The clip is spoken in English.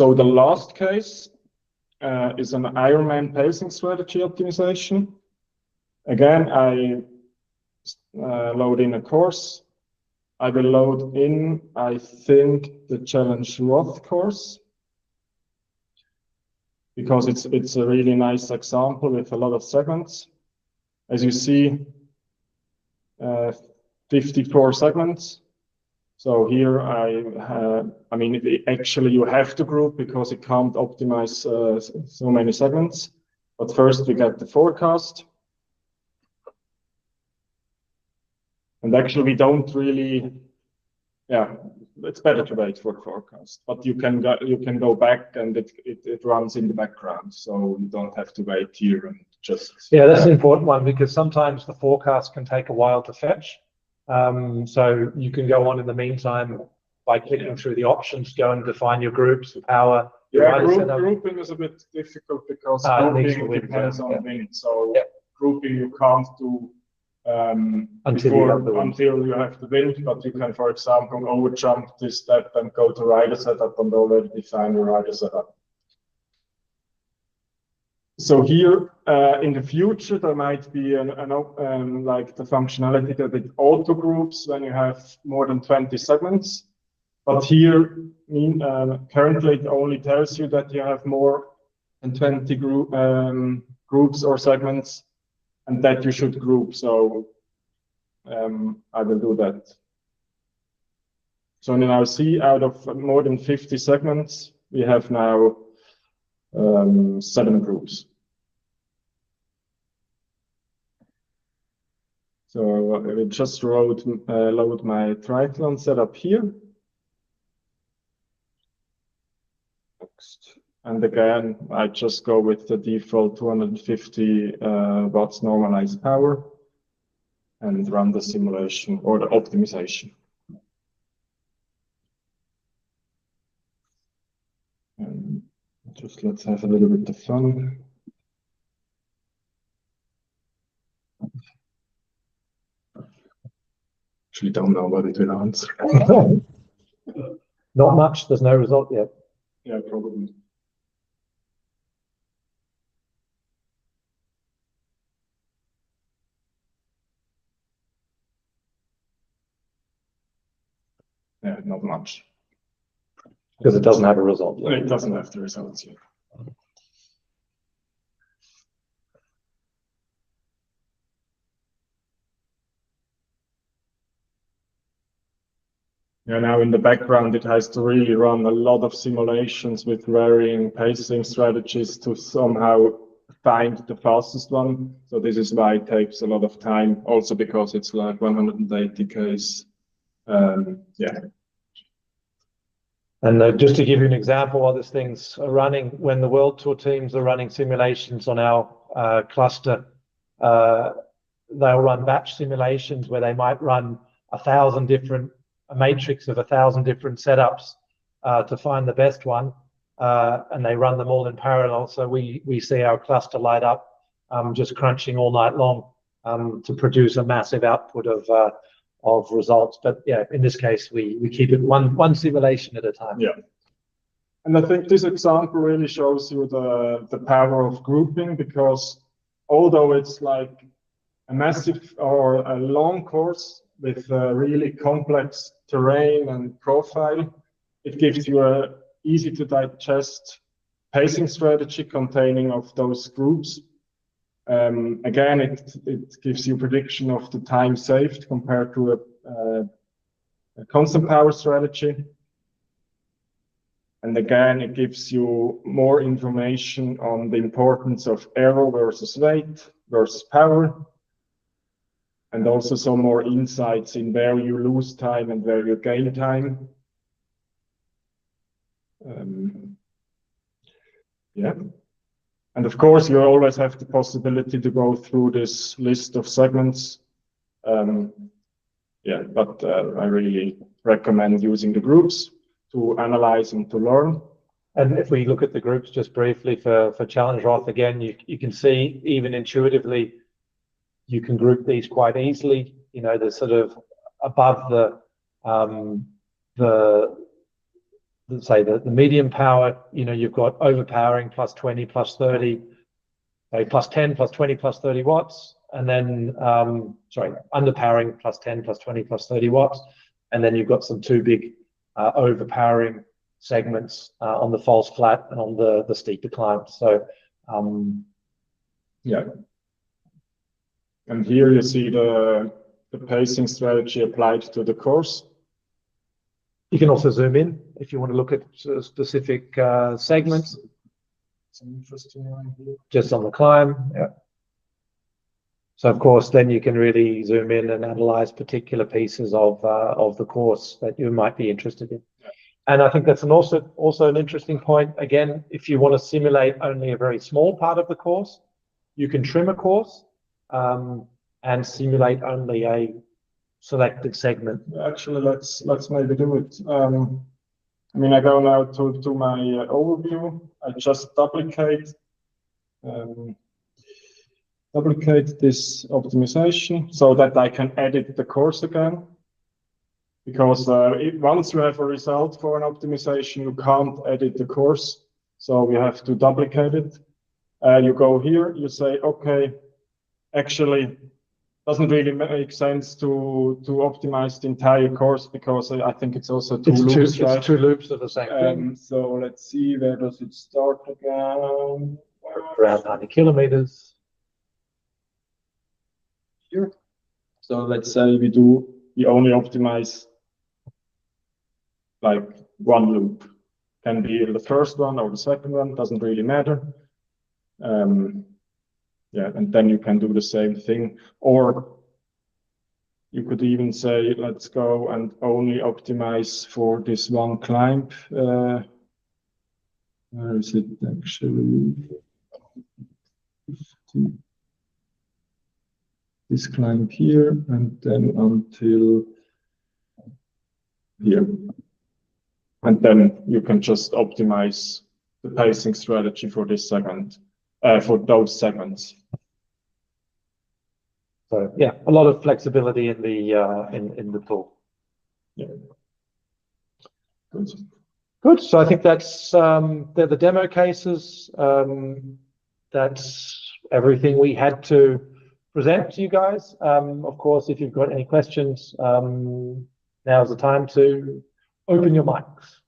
So the last case is an Ironman pacing strategy optimization. Again, I load in a course. I will load in, I think, the Challenge Roth course, because it's a really nice example with a lot of segments. As you see, 54 segments. So here I mean, actually you have to group because it can't optimize so many segments. But first we get the forecast. And actually we don't really, yeah, it's better to wait for the forecast. But you can go back and it runs in the background. So you don't have to wait here and just... Yeah, that's an important one because sometimes the forecast can take a while to fetch. So you can go on in the meantime by clicking through the options, go and define your groups, power. Yeah, grouping is a bit difficult because grouping depends on wind. So grouping you can't do until you have the wind, but you can, for example, overjump this step and go to rider setup and already define your rider setup. So here in the future there might be like the functionality that it auto groups when you have more than 20 segments. But here currently it only tells you that you have more than 20 groups or segments and that you should group. So I will do that. So now see, out of more than 50 segments, we have now 7 groups. So I will just load my triathlon setup here. Next. And again, I just go with the default 250 watts normalized power and run the simulation or the optimization. And just let's have a little bit of fun. Actually don't know what it will answer. Not much, there's no result yet. Yeah, probably. Yeah, not much. Because it doesn't have a result yet. It doesn't have the results yet. Yeah, now in the background, it has to really run a lot of simulations with varying pacing strategies to somehow find the fastest one. So this is why it takes a lot of time, also because it's like 180 Ks. Yeah. And just to give you an example while this thing's running, when the World Tour teams are running simulations on our cluster, they'll run batch simulations where they might run a matrix of 1,000 different setups to find the best one, and they run them all in parallel. So we see our cluster light up, just crunching all night long to produce a massive output of results. But yeah, in this case, we keep it one simulation at a time. Yeah. And I think this example really shows you the power of grouping, because although it's like a massive or a long course with really complex terrain and profile, it gives you a easy to digest pacing strategy containing of those groups. Again, it gives you prediction of the time saved compared to a constant power strategy. And again, it gives you more information on the importance of aero versus weight versus power, and also some more insights in where you lose time and where you gain time. Yeah. And of course, you always have the possibility to go through this list of segments. Yeah, but I really recommend using the groups to analyze and to learn. And if we look at the groups just briefly for Challenge Roth, again, you can see even intuitively, you can group these quite easily. You know, they're sort of above the say the medium power, you've got overpowering plus 20 plus 30, plus 10 plus 20 plus 30 watts, and then underpowering plus 10 plus 20 plus 30 watts, and then you've got some two big overpowering segments on the false flat and on the steeper climb. So yeah, and here you see the pacing strategy applied to the course. You can also zoom in if you want to look at specific segments. Some interesting one here. Just on the climb, yeah. So of course, then you can really zoom in and analyze particular pieces of the course that you might be interested in. Yeah. And I think that's also an interesting point. Again, if you want to simulate only a very small part of the course, you can trim a course and simulate only a selected segment. Actually, let's maybe do it. I mean, I go now to my overview. I just duplicate this optimization so that I can edit the course again. Because once you have a result for an optimization, you can't edit the course. So we have to duplicate it. You go here, you say, okay, actually, doesn't really make sense to optimize the entire course because I think it's also two loops, right? It's two loops of the same thing. So let's see, where does it start again? Around 90 kilometers. Here. So let's say we only optimize like one loop. Can be the first one or the second one, doesn't really matter. Yeah, and then you can do the same thing. Or you could even say, let's go and only optimize for this one climb. Where is it actually? This climb here, and then until here. And then you can just optimize the pacing strategy for this segment, for those segments. So yeah, a lot of flexibility in the tool. Yeah. Good. Good. So I think that's they're the demo cases. That's everything we had to present to you guys. Of course, if you've got any questions, now's the time to open your mics.